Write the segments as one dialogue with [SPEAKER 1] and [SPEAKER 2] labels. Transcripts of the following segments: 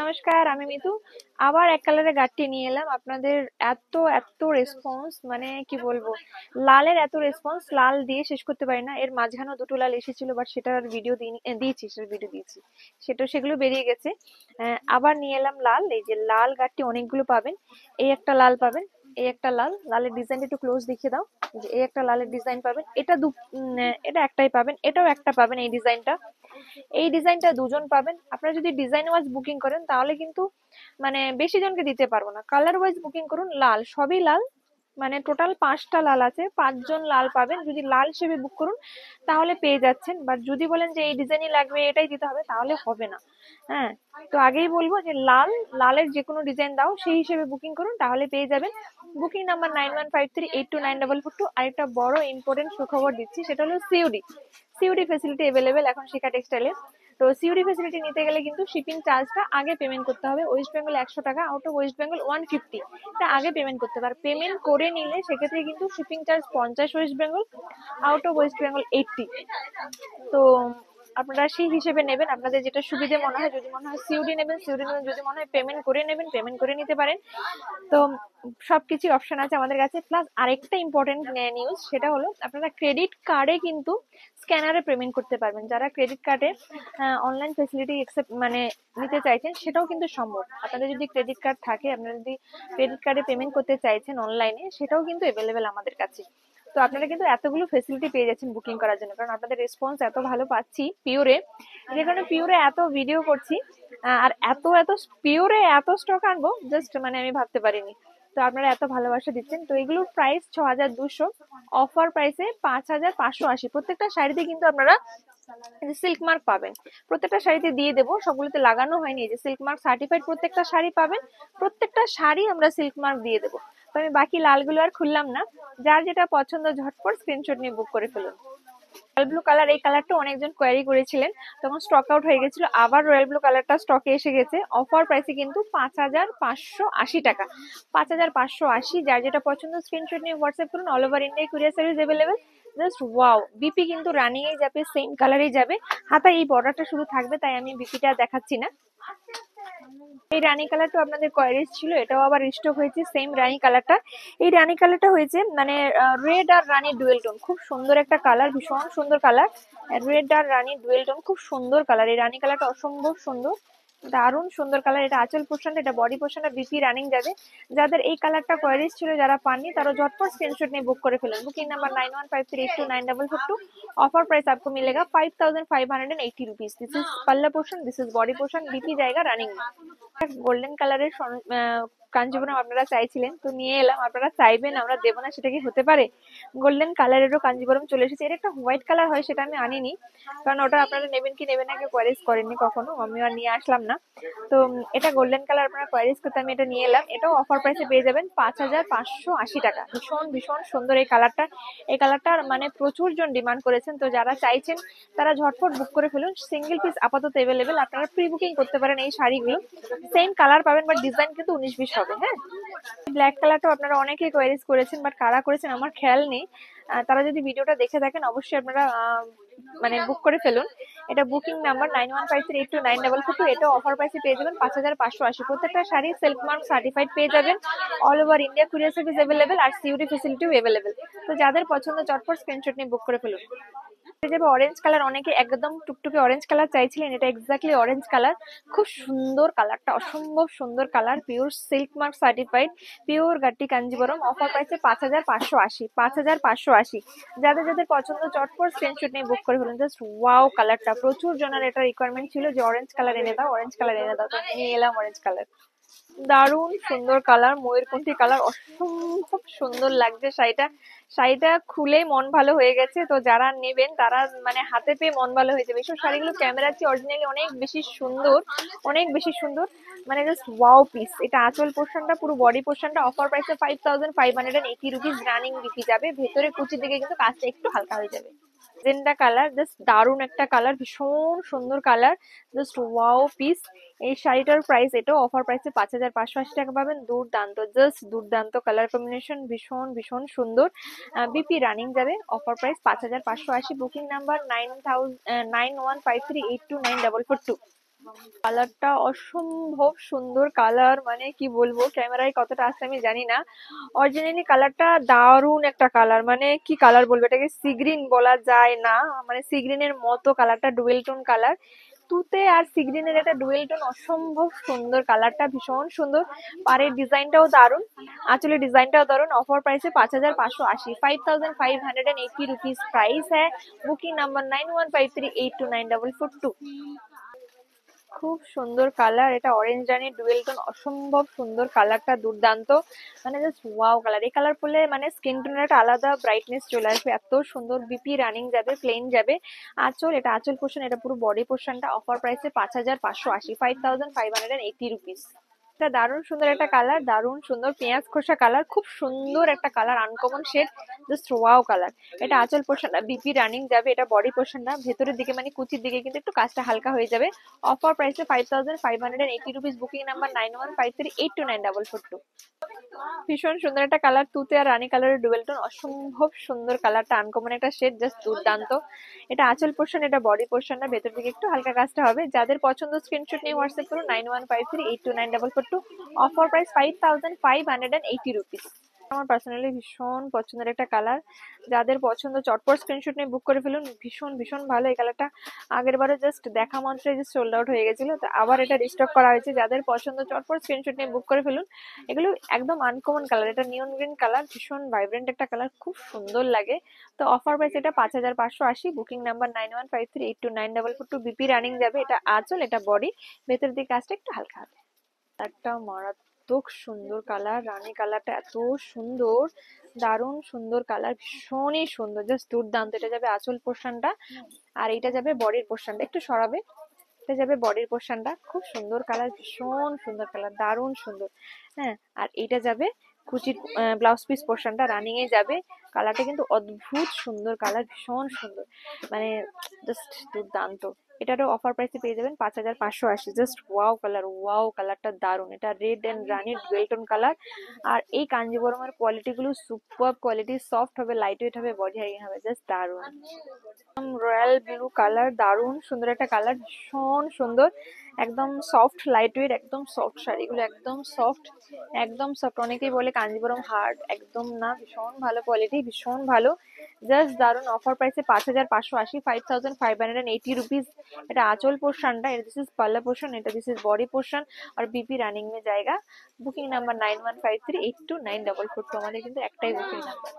[SPEAKER 1] নমস্কার, আমি মিতু। আবার এক কালারের গাড়িটি নিয়ে এলাম। আপনাদের এত এত রেসপন্স, মানে কি বলবো, লালের এত রেসপন্স, লাল দিয়ে শেষ করতে পারি না। এর মাঝখানেও দুটো লাল এসেছিল, বাট সেটার ভিডিও দিয়েছি, সেগুলো বেরিয়ে গেছে। আবার নিয়ে এলাম লাল। এই যে লাল গাড়িটি অনেকগুলো পাবেন। এই একটা লাল পাবেন, এই একটা লালের ডিজাইনটা একটু ক্লোজ দেখিয়ে দাও। যে এই একটা লালের ডিজাইন পাবেন, এটা একটাই পাবেন, এটাও একটা পাবেন। এই ডিজাইনটা দুজন পাবেন। আপনারা যদি ডিজাইন ওয়াইজ বুকিং করেন তাহলে কিন্তু মানে বেশি জনকে দিতে পারবো না। কালার ওয়াইজ বুকিং করুন, লাল, সবই লাল, মানে টোটাল 5টা লাল আছে, 5জন লাল পাবেন। যদি লাল হিসেবে বুক করুন তাহলে পেয়ে যাচ্ছেন, বাট যদি বলেন যে এই ডিজাইনই লাগবে, এটাই দিতে হবে, তাহলে হবে না। হ্যাঁ, তো আগেই বলবো যে লালের যে কোনো ডিজাইন দাও, সেই হিসেবে বুকিং করুন, তাহলে পেয়ে যাবেন। Booking number 9153829442। আরেকটা বড় ইম্পর্টেন্ট সুখবর দিচ্ছি, সেটা হলো সিওডি ফেসিলিটি অ্যাভেলেবেল এখন শিখা টেক্সটাইলে। তো সিওডি ফেসিলিটি নিতে গেলে কিন্তু শিপিং চার্জটা আগে পেমেন্ট করতে হবে। ওয়েস্ট বেঙ্গল 100 টাকা, আউট অফ ওয়েস্ট বেঙ্গল 150, এটা আগে পেমেন্ট করতে হবে। পেমেন্ট করে নিলে সেক্ষেত্রে কিন্তু shipping charge 50 West Bengal, out of West Bengal 80। তো আপনারা সেই হিসেবে নেবেন, আপনাদের যেটা সুবিধে মনে হয়। যদি মনে হয় সিওডি নেবেন সিওডি নেবেন, যদি মনে হয় পেমেন্ট করে নেবেন পেমেন্ট করে নিতে পারেন। তো সবকিছু অপশন আছে আমাদের কাছে। প্লাস আরেকটা ইম্পর্টেন্ট নিউজ, সেটা হলো আপনারা ক্রেডিট কার্ডে কিন্তু স্ক্যানারে পেমেন্ট করতে পারবেন। যারা ক্রেডিট কার্ডে অনলাইন ফেসিলিটি একসেপ্ট মানে নিতে চাইছেন, সেটাও কিন্তু সম্ভব। আপনাদের যদি ক্রেডিট কার্ড থাকে, আপনারা যদি ক্রেডিট কার্ডে পেমেন্ট করতে চাইছেন অনলাইনে, সেটাও কিন্তু অ্যাভেলেবেল আমাদের কাছে। তো আপনারা কিন্তু এতগুলো ফেসিলিটি পেয়ে যাচ্ছেন বুকিং করার জন্য, কারণ আপনাদের রেসপন্স এত ভালো পাচ্ছি পিওরে। যে কারণে পিওরে এত ভিডিও করছি, আর এত এত পিওরে এত স্টক আনবো, জাস্ট মানে আমি ভাবতে পারিনি। তো আপনারা এত ভালোবাসা দিচ্ছেন। তো এগুলোর প্রাইস 6200, অফার প্রাইসে 5580। প্রত্যেকটা শাড়িতে কিন্তু আপনারা সিল্ক মার্ক পাবেন, প্রত্যেকটা শাড়িতে দিয়ে দেবো, সবগুলোতে লাগানো হয়নি। এই যে সিল্ক মার্ক সার্টিফাইড প্রত্যেকটা শাড়ি পাবেন, প্রত্যেকটা শাড়ি আমরা সিল্ক মার্ক দিয়ে দেবো। তো আমি বাকি লালগুলো আর খুললাম না। যার যেটা পছন্দ ঝটপট স্ক্রিনশট নিয়ে বুক করে ফেলুন। রয়্যাল ব্লু কালার, এই কালারটা অনেকজন কোয়ারি করেছিলেন, তখন স্টক আউট হয়ে গেছিল। আবার রয়্যাল ব্লু কালারটা স্টকে এসে গেছে। অফার প্রাইসে কিন্তু 5580 টাকা, 5580। যার যেটা পছন্দ স্ক্রিনশট নিয়ে হোয়াটসঅ্যাপ করুন। All over India courier service available. Just wow, BP কিন্তু রানিং এ যাবে, সেম কালারেই যাবে। হাতা এই বর্ডারটা শুধু থাকবে, তাই আমি বিপিটা দেখাচ্ছি না। এই রানী কালারটা আপনাদের কোয়ারিজ ছিল, এটাও আবার স্টক হয়েছে, সেম রানী কালারটা। এই রানী কালারটা হয়েছে মানে রেড আর রানী ডুয়েল টোন, খুব সুন্দর একটা কালার, ভীষণ সুন্দর কালার। রেড আর রানী ডুয়েল টোন, খুব সুন্দর কালার। এই রানী কালারটা অসম্ভব সুন্দর, দারুণ সুন্দর কালার। এটা আঁচল পোর্শনটা, এটা বডি পোর্শনটা বিপি রানিং যাবে। যাদের এই কালারটা কোয়ারিজ ছিল, যারা পাননি, তারা ঝটপট স্ক্রিনশট নিয়ে বুক করে ফেলুন। Booking number 9153829442। ऑफर प्राइस आपको मिलेगा 5580 रुपीज। दिस इज पल्ला portion, this is body portion, BP जाएगा रनिंग में। গোল্ডেন কালারের কাঞ্জিবরম আপনারা চাইছিলেন, তো নিয়ে এলাম। আপনারা চাইবেন আমরা দেবো না, সেটা কি হতে পারে? গোল্ডেন কালারেরও কাঞ্জিবরম চলে এসেছে। এর একটা হোয়াইট কালার হয়, সেটা আমি আনিনি, কারণ ওটা আপনারা নেবেন কি নেবেন না কেউ কোয়ারিজ করেননি কখনো, আমি আর নিয়ে আসলাম না। তো এটা গোল্ডেন কালার, আপনারা কোয়ারিজ করতে আমি এটা নিয়ে এলাম। এটাও অফার প্রাইসে পেয়ে যাবেন 5580 টাকা। ভীষণ ভীষণ সুন্দর এই কালারটা। এই কালারটার মানে প্রচুর জন ডিমান্ড করেছেন, তো যারা চাইছেন তারা ঝটপট বুক করে ফেলুন। সিঙ্গেল পিস আপাতত অ্যাভেলেবেল, আপনারা প্রি বুকিং করতে পারেন এই শাড়িগুলো। সেম কালার পাবেন, বাট ডিজাইন কিন্তু 19-20 হবে। হ্যাঁ, ব্ল্যাক কালারটা আপনারা অনেকেই কোয়ারিজ করেছেন, বাট কারা করেছেন আমার খেয়াল নেই। তারা যদি ভিডিওটা দেখে থাকেন, অবশ্যই আপনারা মানে বুক করে ফেলুন। এটা বুকিং নাম্বার 9153829442। এটা অফার প্রাইসে পেয়ে যাবেন 5580। প্রত্যেকটা শাড়ি সিল্ক মার্ক সার্টিফাইড পেয়ে যাবেন। All over India courier service available, আর সিওডি ফেসিলিটিও অ্যাভেলেবেল। তো যাদের পছন্দ চটপট স্ক্রিনশট নিয়ে বুক করে ফেলুন। যাবে অরেঞ্জ কালার, অনেকে একদম টুকটুকে অরেঞ্জ কালার চাইছিলেন, এটা এক্স্যাক্টলি অরেঞ্জ কালার। খুব সুন্দর কালারটা, অসম্ভব সুন্দর colour, pure silk mark certified, pure গাটি কাঞ্জিবরম। অফার প্রাইসে 5580, 5580। যাদের যাদের পছন্দ চটপট স্ক্রিনশট নিয়ে বুক করে ফেলুন। জাস্ট ওয়াও কালারটা, প্রচুর জনের এটা রিকোয়ারমেন্ট ছিল যে অরেঞ্জ কালার এনে দাও, অরেঞ্জ কালার এনে দাও, তো নিয়ে এলাম অরেঞ্জ কালার। দারুণ সুন্দর কালার, ময়ূরকণ্ঠী কালার, অসম্ভব সুন্দর লাগছে শাড়িটা। শাড়িটা খুলে মন ভালো হয়ে গেছে। তো যারা নেবেন তারা মানে হাতে পেয়ে মন ভালো হয়ে যাবে। এইসব শাড়িগুলো ক্যামেরার চেয়ে অরিজিনালি অনেক বেশি সুন্দর, অনেক বেশি সুন্দর, মানে জাস্ট ওয়াও পিস। এটা আঁচল পোর্শনটা, পুরো বডি পোর্শনটা। অফার প্রাইসে 5580 রুপিস, রানিং বিপি যাবে। ভেতরে কুচির দিকে কিন্তু কাজটা একটু হালকা হয়ে যাবে। জেন্ডা কালার, জাস্ট দারুণ একটা কালার, ভীষণ সুন্দর কালার, জাস্ট ওয়াও পিস। এই শাড়িটার প্রাইস, এটাও অফার প্রাইসে 5580 টাকা পাবেন। দুর্দান্ত, জাস্ট দুর্দান্ত কালার কম্বিনেশন, ভীষণ ভীষণ সুন্দর। বিপি রানিং যাবে। Offer price 5580। Booking number 9153829442। কালারটা অসম্ভব সুন্দর কালার, মানে কি বলবো, ক্যামেরায় কতটা আসছে আমি জানি না। অরিজিনালি কালারটা দারুণ একটা কালার, মানে কি কালার বলবো, এটাকে সি গ্রিন বলা যায় না, মানে সি গ্রিনের মতো কালারটা, ডুয়েল টোন কালার। তুতে আর সি গ্রিনের একটা ডুয়েল টোন, অসম্ভব সুন্দর কালারটা, ভীষণ সুন্দর। পাড়ের ডিজাইনটাও দারুণ, আঁচলের ডিজাইনটাও দারুণ। অফার প্রাইসে 5580, 5580 रुपीज प्राइस है। Booking number 9153829442। খুব সুন্দর কালার, এটা অরেঞ্জ রানী ডুয়েল টোন, অসম্ভব সুন্দর কালারটা, দুর্দান্ত, মানে জাস্ট ওয়াও কালার। এই কালার পরলে মানে স্কিন টোনের একটা আলাদা ব্রাইটনেস চলে আসবে, এত সুন্দর। বিপি রানিং যাবে, প্লেন যাবে। আঁচল, এটা আঁচল পোর্শন, এটা পুরো বডি পোর্শনটা। অফার প্রাইসে 5580, 5580 रुपीज। এটা দারুণ সুন্দর একটা কালার, দারুণ সুন্দর পেঁয়াজ খোসা কালার, খুব সুন্দর একটা colour, uncommon shade, just wow colour. এটা আঁচল পোর্শনটা বিপি রানিং যাবে, এটা বডি পোর্শনটা ভেতরের দিকে মানে কুচির দিকে কিন্তু একটু কাজটা হালকা হয়ে যাবে। অফার প্রাইসে 5580 रुपीज। Booking number 9153829442। ভীষণ সুন্দর একটা কালার, তুতে আর রানী কালারের ডুয়েল টোন, অসম্ভব সুন্দর কালারটা, আনকমন একটা শেড, জাস্ট দুর্দান্ত। এটা আঁচল পোর্শন, এটা বডি পোর্শনটা, ভেতর দিকে একটু হালকা কাজটা হবে। যাদের পছন্দ স্ক্রিনশট নিয়ে হোয়াটসঅ্যাপ করুন 9153829442। Offer price 5580 rupees. আমার পার্সোনালি ভীষণ পছন্দের একটা কালার, যাদের পছন্দ চটপট স্ক্রিনশট নিয়ে বুক করে ফেলুন। ভীষণ ভীষণ ভালো এই কালারটা, আগের বারে জাস্ট দেখা মাত্রই যে সোল্ড আউট হয়ে গেছিল, তো আবার এটা রিস্টক করা হয়েছে। যাদের পছন্দ চটপট স্ক্রিনশট নিয়ে বুক করে ফেলুন। এগুলো একদম আনকমন কালার, এটা নিয়ন গ্রিন কালার, ভীষণ ভাইব্রেন্ট একটা কালার, খুব সুন্দর লাগে। তো অফার প্রাইস এটা 5580, বুকিং নাম্বার 9153829442। বিপি রানিং যাবে, এটা আঁচল, এটা বডি, ভেতর দিকে কাজটা একটু হালকা হবে। একটা মারাত্মক সুন্দর কালার, রানী কালারটা এত সুন্দর, দারুণ সুন্দর কালার, ভীষণই সুন্দর, জাস্ট দুর্দান্ত। এটা যাবে আঁচল পোর্শনটা, আর এটা যাবে বডির পোর্শনটা, একটু সরাবে, এটা যাবে বডির পোর্শনটা। খুব সুন্দর কালার, ভীষণ সুন্দর কালার, দারুণ সুন্দর। হ্যাঁ, আর এইটা যাবে কুচির ব্লাউজ পিস পোর্শনটা, রানিং এ যাবে। কালারটা কিন্তু অদ্ভুত সুন্দর কালার, ভীষণ সুন্দর, মানে জাস্ট দুর্দান্ত। এটারও অফার প্রাইসে পেয়ে যাবেন 5580, জাস্ট ওয়াও কালার, ওয়াও কালারটা দারুণ। এটা রেড এন্ড রানি ডুয়েল টোন কালার। আর এই কাঞ্জিবরমের কোয়ালিটি গুলো সুপার কোয়ালিটি, সফট হবে, লাইট ওয়েট হবে, বডি হাইং হবে, জাস্ট দারুণ। রয়্যাল ব্লু কালার, দারুণ সুন্দর একটা কালার, ভীষণ সুন্দর, একদম সফট লাইট ওয়েট, একদম সফট শাড়িগুলো, একদম সফট, একদম সফট। অনেকেই বলে কাঞ্জিবরম হার্ড, একদম না, ভীষণ ভালো কোয়ালিটি, ভীষণ ভালো, জাস্ট দারুণ। অফার প্রাইসে 5580, 5580 रुपीज। এটা আঁচল পোর্শনটা, এটা দিস ইজ পাল্লা পোর্শন, এটা দিস ইজ বডি পোর্শন, আর বিপি রানিং में जाएगा। Booking number 9153829442। আমাদের কিন্তু একটাই বুকিং নাম্বার।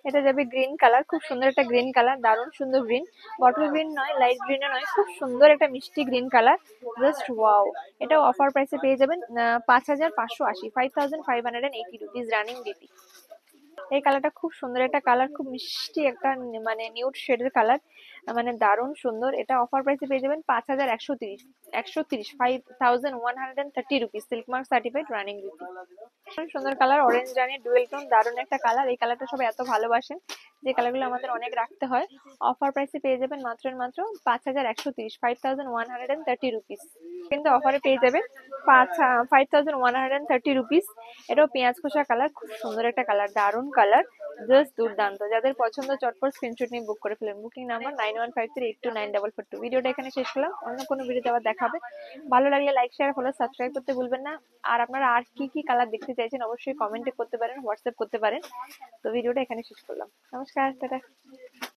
[SPEAKER 1] এটা যাবে গ্রিন কালার, খুব সুন্দর একটা গ্রিন কালার, দারুণ সুন্দর গ্রিন, বটল গ্রিন নয়, লাইট গ্রিনও নয়, খুব সুন্দর একটা মিষ্টি গ্রিন কালার, জাস্ট ওয়াও। এটাও অফার প্রাইসে পেয়ে যাবেন 5580, 5580 रुपीज, রানিং বিপি। এই কালারটা খুব সুন্দর একটা কালার, খুব মিষ্টি একটা মানে নিউড শেডের কালার, মানে দারুণ সুন্দর। এটা অফার প্রাইসে পেয়ে যাবেন 5130, 5130 silk mark certified, running BP. সুন্দর কালার, অরেঞ্জ রানী ডুয়েল টোন, দারুণ একটা কালার। এই কালারটা সবাই এত ভালোবাসেন, যে কালারগুলো আমাদের অনেক রাখতে হয়। অফার প্রাইসে পেয়ে যাবেন মাত্র মাত্র 5130, 5130 रुपीज। কিন্তু অফারে পেয়ে যাবেন 5130 रुपीज। এটাও পেঁয়াজ খোসা কালার, খুব সুন্দর একটা কালার, দারুণ কালার, জাস্ট দুর্দান্ত। যাদের পছন্দ চটপট স্ক্রিনশট নিয়ে বুক করে ফেলেন। Booking number 9153829442। ভিডিওটা এখানে শেষ করলাম, অন্য কোনো ভিডিওতে আবার দেখাবে। ভালো লাগলে লাইক শেয়ার ফলো সাবস্ক্রাইব করতে ভুলবেন না। আর আপনারা আর কি কি কালার দেখতে চাইছেন অবশ্যই কমেন্টে করতে পারেন, হোয়াটসঅ্যাপ করতে পারেন। তো ভিডিওটা এখানে শেষ করলাম, নমস্কার, টাটা।